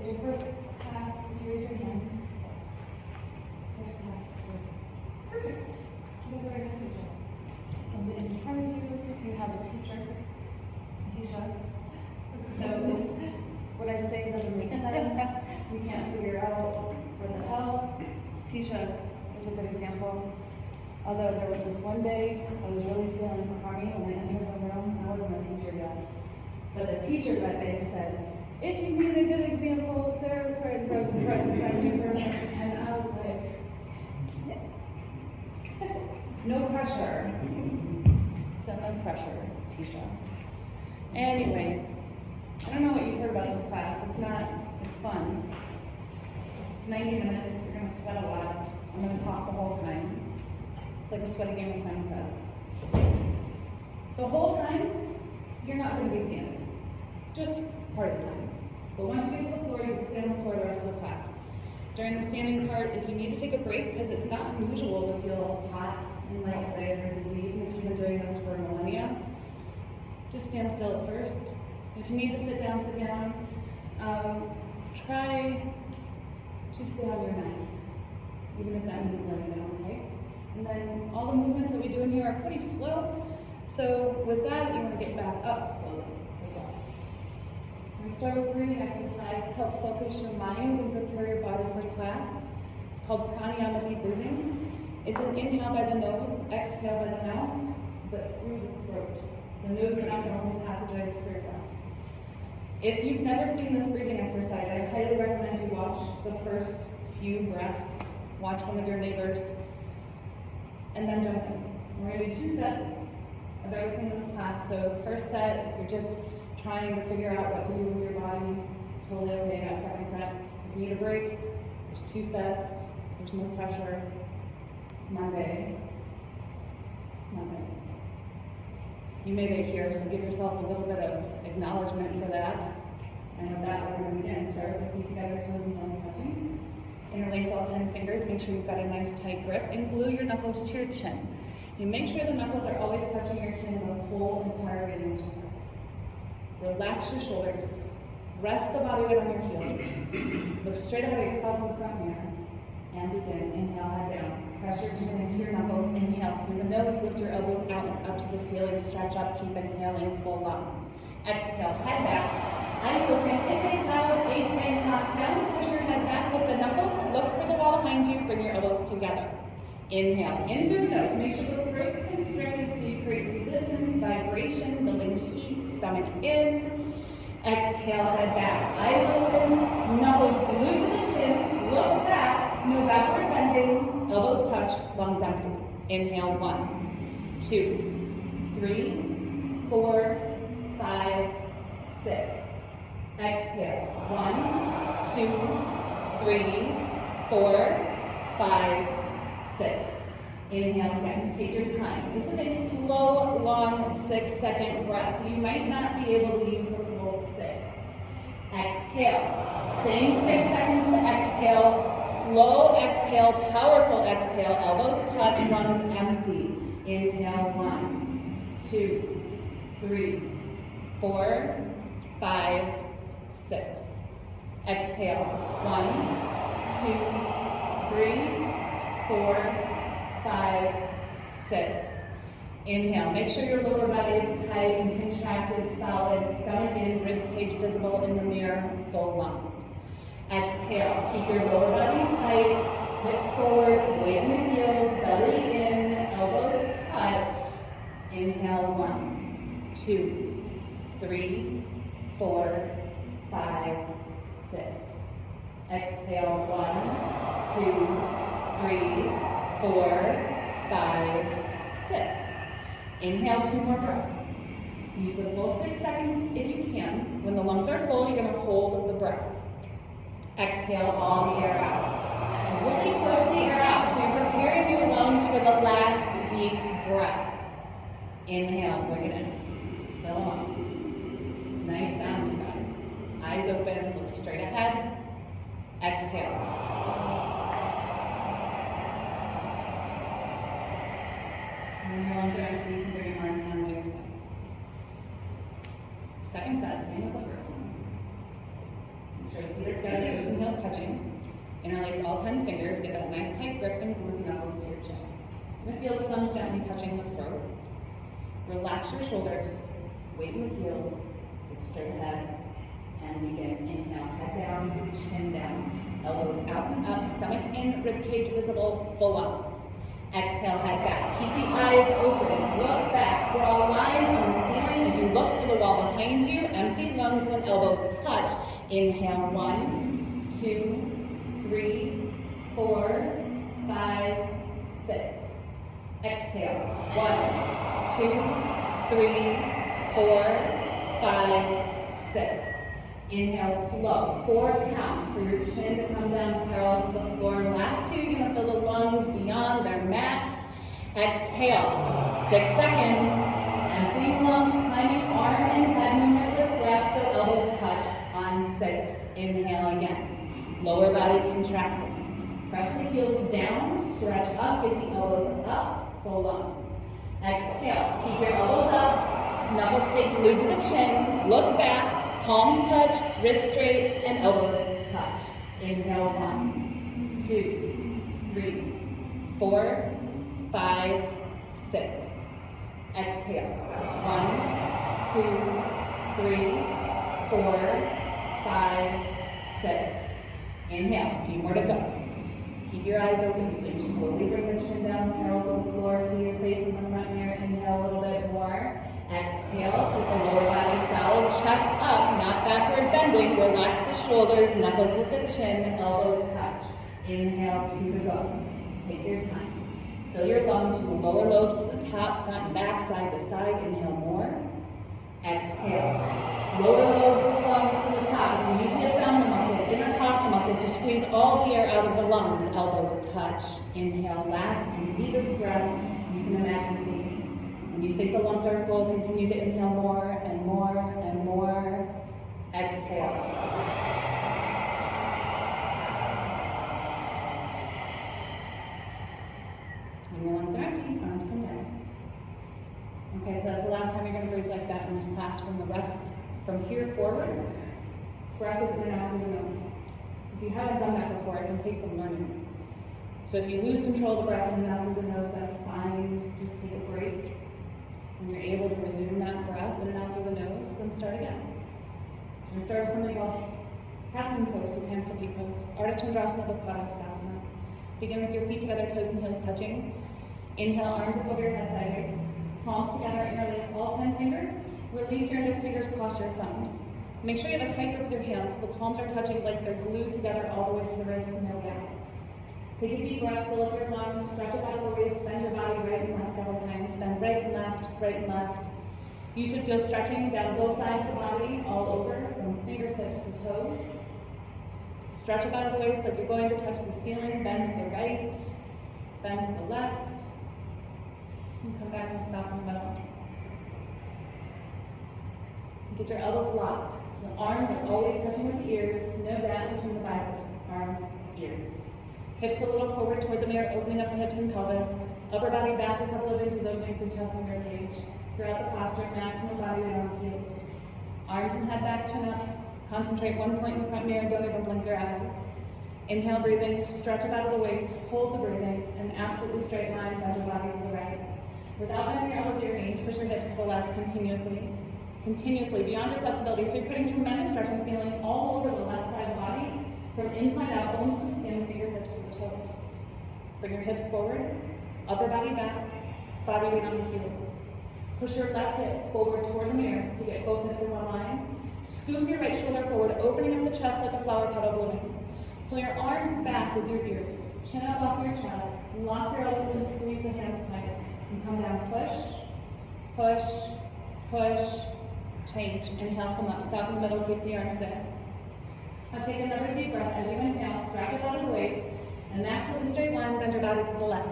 it's your first class, would you raise your hand? First class, first. Perfect. You guys are right next to each other. And then in front of you, you have a teacher. So if what I say doesn't make sense, we can't figure out what the hell. Tisha is a good example. Although there was this one day I was really feeling crummy when I entered the room. I wasn't a teacher yet. But the teacher that day said, if you need a good example, Sarah's trying to find you person. And I was like, no pressure. So no pressure, Tisha. Anyways, I don't know what you've heard about this class. It's fun. It's 90 minutes. You're going to sweat a lot. I'm going to talk the whole time. It's like a sweaty game of Simon Says. The whole time, you're not going to be standing. Just part of the time. But once you get to the floor, you have to stand on the floor the rest of the class. During the standing part, if you need to take a break, because it's not unusual to feel hot and lightheaded or dizzy, even if you've been doing this for millennia, just stand still at first. If you need to sit down, sit down. Try to stay on your mat, even if that means laying down, okay? And then all the movements that we do in here are pretty slow. So with that, you want to get back up slowly as well. We start with breathing exercise to help focus your mind and prepare your body for class. It's called pranayama deep breathing. It's an inhale by the nose, exhale by the mouth, but through the throat. The nose and mouth are only passageways for your breath. If you've never seen this breathing exercise, I highly recommend you watch the first few breaths. Watch one of your neighbors, and then jump in. We're going to do 2 sets of everything in this class. So first set, if you're just trying to figure out what to do with your body, it's totally okay. That second set, if you need a break, there's 2 sets. There's no pressure. It's Monday. It's Monday. You made it here, so give yourself a little bit of acknowledgement for that. And with that, we're going to begin. Start with feet together, toes and toes touching. Interlace all 10 fingers. Make sure you've got a nice tight grip, and glue your knuckles to your chin. You make sure the knuckles are always touching your chin the whole entire breathing exercise. Relax your shoulders. Rest the body weight on your heels. Look straight ahead of yourself in the front mirror. And begin. Inhale, head down. Press your chin into your knuckles. Inhale through the nose. Lift your elbows out and up to the ceiling. Stretch up. Keep inhaling full lungs. Exhale, head back. Eyes open. Inhale, half down. Push your head back. Lift the knuckles. Look for the wall behind you. Bring your elbows together. Inhale in through the nose. Make sure the throat's constricted so you create resistance, vibration, building heat. Stomach in. Exhale, head back. Eyes open. Knuckles glued to the chin. Look back. No backward bending. Elbows touch. Lungs empty. Inhale. 1, 2, 3, 4, 5, 6. Exhale. 1, 2, 3, 4, 5, 6. Inhale again. Take your time. This is a slow, long 6-second breath. You might not be able to use the full 6. Exhale. Same 6 seconds to exhale. Slow exhale, powerful exhale. Elbows touch, lungs empty. Inhale. 1, 2, 3, 4, 5, 6. Exhale. 1, 2, 3, 4, 5, 6. Inhale. Make sure your lower body is tight and contracted, solid. Stomach in, rib cage visible in the mirror, full lungs. Exhale. Keep your lower body tight. Hips forward, weight in the heels, belly in, elbows touch. Inhale. 1, 2, 3, 4, 5, 6. Exhale. 1, 2, 3, 4, 5, 6. Inhale, 2 more breaths. Use the full 6 seconds if you can. When the lungs are full, you're going to hold the breath. Exhale all the air out. Really push the air out so you're preparing your lungs for the last deep breath. Inhale, bring it in. Fill them up. Nice sound, you guys. Eyes open, look straight ahead. Exhale. When your lungs are empty, you can bring your arms down by your sides. Second set, same as the first one. Make sure the feet are together. 10 fingers, get that nice tight grip and glue the knuckles to your chin. You're gonna feel the thumbs gently touching the throat. Relax your shoulders, weight in the heels, look straight ahead, and begin. Inhale, head down, chin down, elbows out and up, stomach in, rib cage visible, full lungs. Exhale, head back. Keep the eyes open. Look back. Draw lines on the ceiling as you look for the wall behind you. Empty lungs when elbows touch. Inhale, 1, 2, 3, 4, 5, 6. Exhale, 1, 2, 3, 4, 5, 6. Inhale, slow. 4 counts for your chin to come down parallel to the floor. Last 2, you're going to fill the lungs beyond their max. Exhale, 6 seconds. Empty lungs, climbing arm and head movement with breath so elbows touch on 6. Inhale again. Lower body contracting. Press the heels down, stretch up, get the elbows up, full lungs. Exhale, keep your elbows up, knuckles stay glued to the chin, look back. Palms touch, wrists straight, and elbows touch. Inhale, 1, 2, 3, 4, 5, 6. Exhale, 1, 2, 3, 4, 5, 6. Inhale, a few more to go. Keep your eyes open so you slowly bring the chin down parallel to the floor, see your face in the front mirror. Inhale a little bit more. Exhale, keep the lower body solid, chest up, not backward bending. Relax the shoulders, knuckles with the chin, elbows touch. Inhale, 2 to go. Take your time. Fill your lungs from the lower lobes to the top, front and back, side to side. Inhale more. Exhale. Lower lobes of the lungs to the top. You use the abdominal muscles, intercostal muscles to squeeze all the air out of the lungs. Elbows touch. Inhale, last and deepest breath you can imagine taking. When you think the lungs are full, continue to inhale more and more and more. Exhale. When your lungs are empty, arms come down. Okay, so that's the last time you're going to breathe like that in this class. From here forward, breath is in and out through the nose. If you haven't done that before, it can take some learning. So if you lose control of the breath in and out through the nose, that's fine. Just take a break. When you're able to resume that breath in and out through the nose, then start again. So we start with something called half moon pose with hands to feet pose. Ardha Chandrasana with Padasana. Begin with your feet together, toes and heels touching. Inhale, arms above your head sideways. Palms together, interlace all 10 fingers. Release your index fingers across your thumbs. Make sure you have a tight grip with your hands so the palms are touching like they're glued together all the way to the wrists, no gap. Take a deep breath, fill up your lungs, stretch it out of the waist, bend your body right and left several times. Bend right and left, right and left. You should feel stretching down both sides of the body, all over, from fingertips to toes. Stretch it out of the waist like you're going to touch the ceiling. Bend to the right, bend to the left. And come back and stop in the middle. Get your elbows locked. So arms are always touching with the ears, no gap between the biceps, arms, ears. Hips a little forward toward the mirror, opening up the hips and pelvis. Upper body back a couple of inches, opening through chest and rib cage. Throughout the posture, maximum body weight on the heels. Arms and head back, chin up. Concentrate one point in the front mirror, don't even blink your eyes. Inhale, breathing, stretch it out of the waist, hold the breathing, an absolutely straight line, bend your body to the right. Without bending your elbows to your knees, push your hips to the left continuously, beyond your flexibility. So you're putting tremendous stretching feeling all over the left side of the body. From inside out, bones to skin, fingertips to the toes. Bring your hips forward, upper body back, body weight on the heels. Push your left hip forward toward the mirror to get both hips in one line. Scoop your right shoulder forward, opening up the chest like a flower petal blooming. Pull your arms back with your ears. Chin up off your chest. Lock your elbows and squeeze the hands tight. And come down, push, push, push, change. Inhale, come up, stop in the middle, keep the arms in. Now take another deep breath as you inhale, stretch it out of the waist, and an absolutely straight line, bend your body to the left.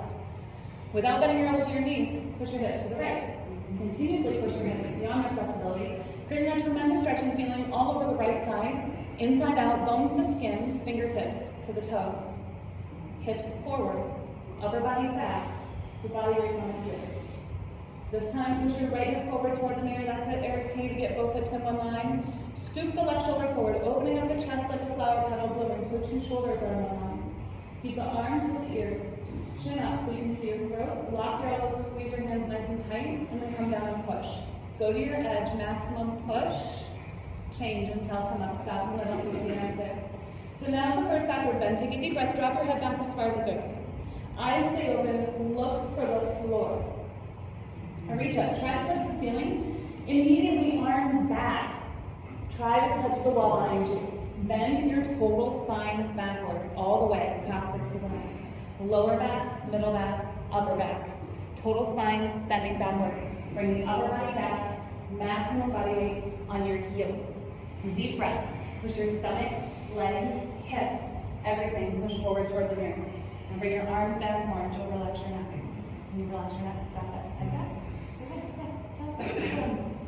Without bending your elbows to your knees, push your hips to the right. Continuously push your hips beyond your flexibility, creating that tremendous stretching feeling all over the right side, inside out, bones to skin, fingertips to the toes. Hips forward, upper body back, so body weights on the heels. This time, push your right hip forward toward the mirror. That's it. Eric T to get both hips in one line. Scoop the left shoulder forward, opening up the chest like a flower petal blooming, so 2 shoulders are in one line. Keep the arms over the ears. Chin up so you can see your throat. Lock your elbows, squeeze your hands nice and tight, and then come down and push. Go to your edge, maximum push. Change, inhale, come up, stop, and then keep the arms there. So now's the first backward bend. Take a deep breath, drop your head back as far as it goes. Eyes stay open, look for the floor. And reach up, try to touch the ceiling. Immediately arms back. Try to touch the wall behind you. Bend your total spine backward, all the way, coccyx to the neck. Lower back, middle back, upper back. Total spine bending backward. Bring the upper body back, maximum body weight on your heels. Deep breath. Push your stomach, legs, hips, everything. Push forward toward the mirror. And bring your arms back more and you'll relax your neck. And you relax your neck, back, like that.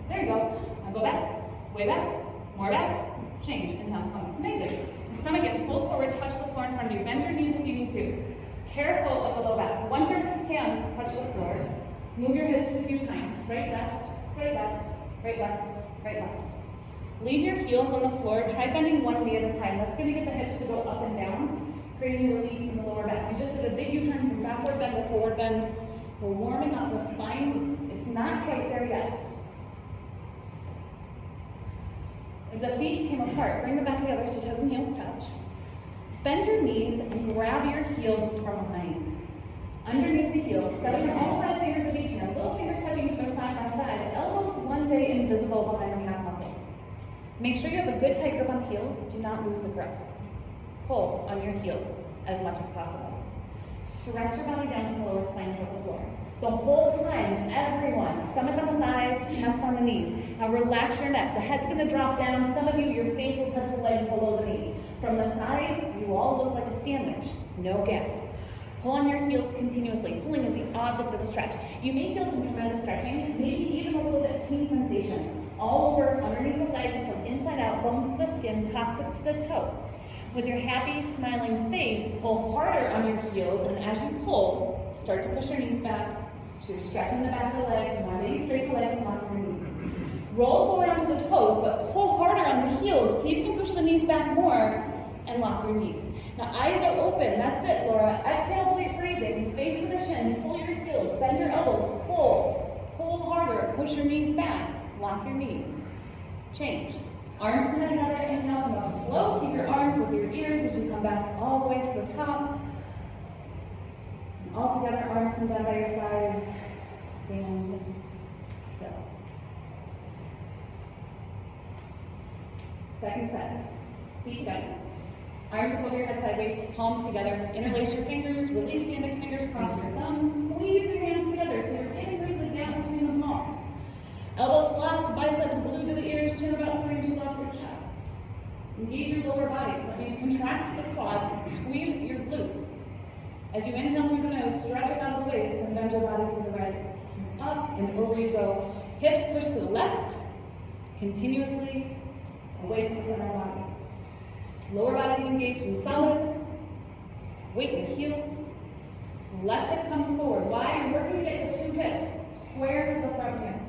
There you go. Now go back, way back, more back. Change, inhale, come. Amazing. The stomach in, fold forward, touch the floor in front of you. Bend your knees if you need to. Careful of the low back. Once your hands touch the floor, move your hips a few times. Right, left, right, left, right, left, right, left. Leave your heels on the floor. Try bending one knee at a time. That's going to get the hips to go up and down, creating a release in the lower back. You just did a big U-turn from backward bend to forward bend. We're warming up the spine. It's not quite there yet. If the feet came apart, bring them back together so toes and heels touch. Bend your knees and grab your heels from behind. Underneath the heels, stepping all 5 fingers of each hand, little fingers touching each other side by side, elbows one day invisible behind the calf muscles. Make sure you have a good tight grip on heels. Do not lose the grip. Pull on your heels as much as possible. Stretch your body down from the lower spine toward the floor. The whole time, everyone, stomach on the thighs, chest on the knees. Now relax your neck. The head's gonna drop down. Some of you, your face will touch the legs below the knees. From the side, you all look like a sandwich. No gap. Pull on your heels continuously. Pulling is the object of the stretch. You may feel some tremendous stretching, maybe even a little bit of pain sensation. All over, underneath the legs, from inside out, bones to the skin, coccyx to the toes. With your happy, smiling face, pull harder on your heels, and as you pull, start to push your knees back. So you're stretching the back of the legs, wanting straight the legs and lock your knees. Roll forward onto the toes, but pull harder on the heels. See if you can push the knees back more and lock your knees. Now eyes are open, that's it, Laura. Exhale, breathing, face to the shins, pull your heels, bend your elbows, pull harder, push your knees back, lock your knees. Change. Arms come together, inhale, come up slow. Keep your arms with your ears as you come back all the way to the top. All together, arms come down by your sides. Stand still. Second set. Feet together. Arms above your head sideways, palms together. Interlace your fingers, release the index fingers, cross your thumbs, squeeze your hands together so you're getting really down between the palms. Elbows locked, biceps glued to the ears, chin about 3 inches off your chest. Engage your lower body, so that means contract the quads, squeeze your glutes. As you inhale through the nose, stretch it out of the waist and bend your body to the right. Up and over you go. Hips push to the left, continuously away from the center of the body. Lower body is engaged and solid. Weight in the heels. Left hip comes forward. Why? You're working to get the 2 hips square to the front here.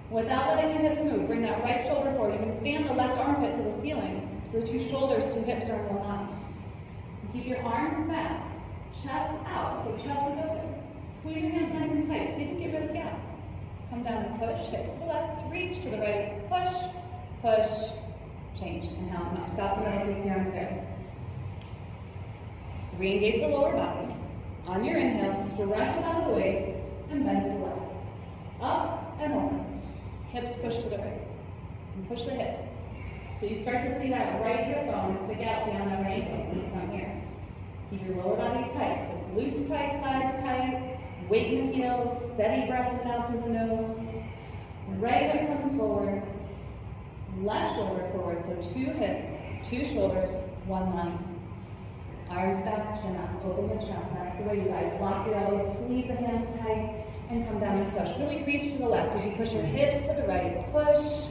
Without letting the hips move, bring that right shoulder forward. You can fan the left armpit to the ceiling so the 2 shoulders, 2 hips are in one line. Keep your arms back. Chest out, so chest is open. Squeeze your hands nice and tight, so you can get rid of the gap. Come down and push, hips to the left, reach to the right, push, change. Inhale, come up, stop in the middle, keep the arms there. Re-engage the lower body. On your inhale, stretch it out of the waist, and bend to the left. Up and over. Hips push to the right. And push the hips. So you start to see that right hip bone stick out beyond that right ankle from here. Keep your lower body tight. So glutes tight, thighs tight, weight in the heels, steady breath in and out through the nose. Right hip comes forward, left shoulder forward. So 2 hips, 2 shoulders, 1 line. Arms back, chin up, open the chest. That's the way you guys lock your elbows, squeeze the hands tight, and come down and push. Really reach to the left as you push your hips to the right. Push,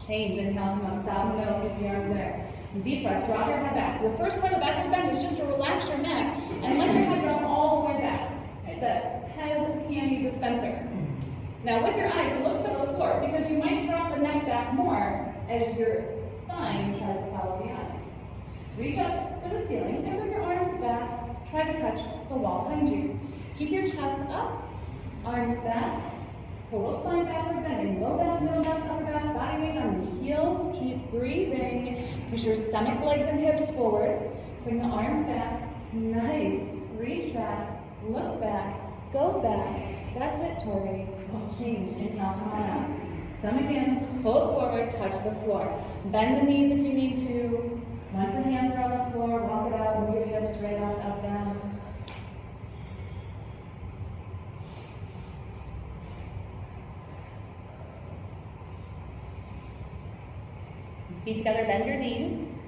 change, inhale, come up, stop in the middle, keep the arms there. Deep breath, drop your head back. So the first part of the backward bend is just to relax your neck and let your head drop all the way back. Right? The Pez candy dispenser. Now with your eyes, look for the floor because you might drop the neck back more as your spine tries to follow the eyes. Reach up for the ceiling and bring your arms back. try to touch the wall behind you. Keep your chest up, arms back, total spine backward bending, low back, middle back, upper back, body weight on the heels. Keep breathing. Push your stomach, legs, and hips forward. Bring the arms back. Nice. Reach back, look back, go back. That's it, Tori. Change. Inhale, come on out. Stomach in, fold forward, touch the floor. Bend the knees if you need to. Once the hands are on the floor, walk it out, move your hips right up, down. Feet together, bend your knees.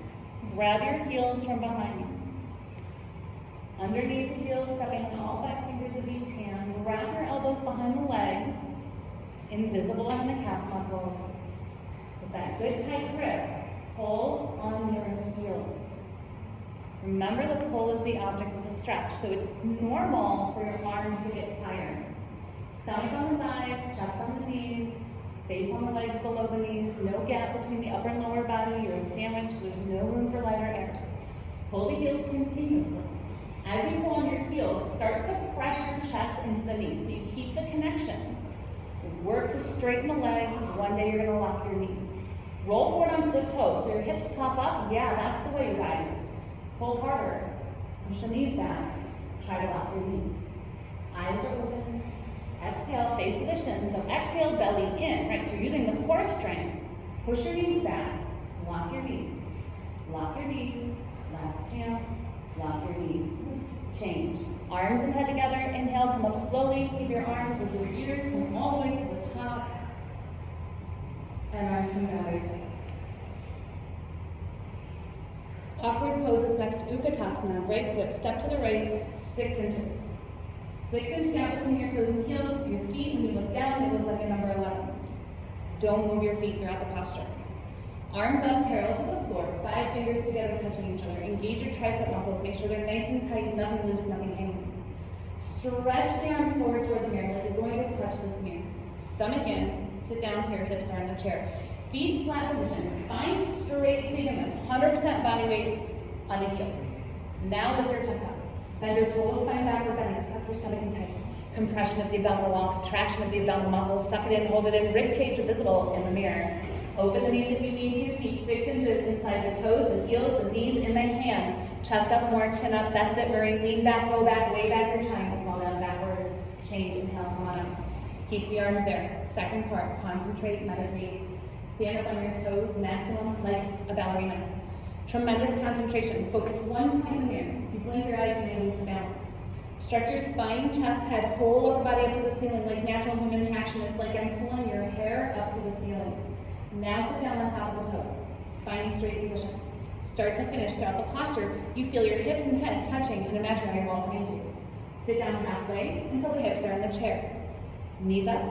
Grab your heels from behind you. Underneath the heels, stepping on all back fingers of each hand. Wrap your elbows behind the legs, invisible in the calf muscles. With that good tight grip, pull on your heels. Remember, the pull is the object of the stretch, so it's normal for your arms to get tired. Stomach on the thighs, chest on the knees, face on the legs below the knees, no gap between the upper and lower body. You're a sandwich, so there's no room for lighter air. Pull the heels continuously. As you pull on your heels, start to press your chest into the knees so you keep the connection. Work to straighten the legs. One day you're going to lock your knees. Roll forward onto the toes so your hips pop up. Yeah, that's the way, you guys. Pull harder. Push the knees back. Try to lock your knees. Eyes are open. Exhale, face to the shins. So exhale, belly in, right? So you're using the core strength. Push your knees back. Lock your knees. Lock your knees. Last chance. Lock your knees. Change. Arms and head together. Inhale, come up slowly. Keep your arms with your ears. Come all the way to the top. And arms come down. Awkward poses next to Utkatasana. Right foot, step to the right, 6 inches. 6 inch gap between your toes and heels. Your feet, when you look down, they look like a number 11. Don't move your feet throughout the posture. Arms up, parallel to the floor. 5 fingers together, touching each other. Engage your tricep muscles. Make sure they're nice and tight, nothing loose, nothing hanging. Stretch the arms forward toward the mirror like you're going to touch this mirror. Stomach in, sit down till your hips are in the chair. Feet flat position, spine straight to begin with. 100% body weight on the heels. Now lift your chest up. Bend your total spine backward, bending, suck your stomach in tight. Compression of the abdominal wall, contraction of the abdominal muscles. Suck it in, hold it in. Rib cage visible in the mirror. Open the knees if you need to. Feet 6 inches inside the toes, the heels, the knees in the hands. Chest up more, chin up. That's it, Marie. Lean back, go back, way back. You're trying to fall down backwards. Change, inhale, come on up. Keep the arms there. Second part, concentrate, meditate. Stand up on your toes, maximum like a ballerina. Tremendous concentration. Focus one point in the mirror. If you blink your eyes, you may lose the balance. Stretch your spine, chest, head, whole upper body up to the ceiling like natural human traction. It's like I'm pulling your hair up to the ceiling. Now sit down on top of the toes. Spine straight position. Start to finish throughout the posture, you feel your hips and head touching an imaginary wall behind you. Sit down halfway until the hips are in the chair. Knees up,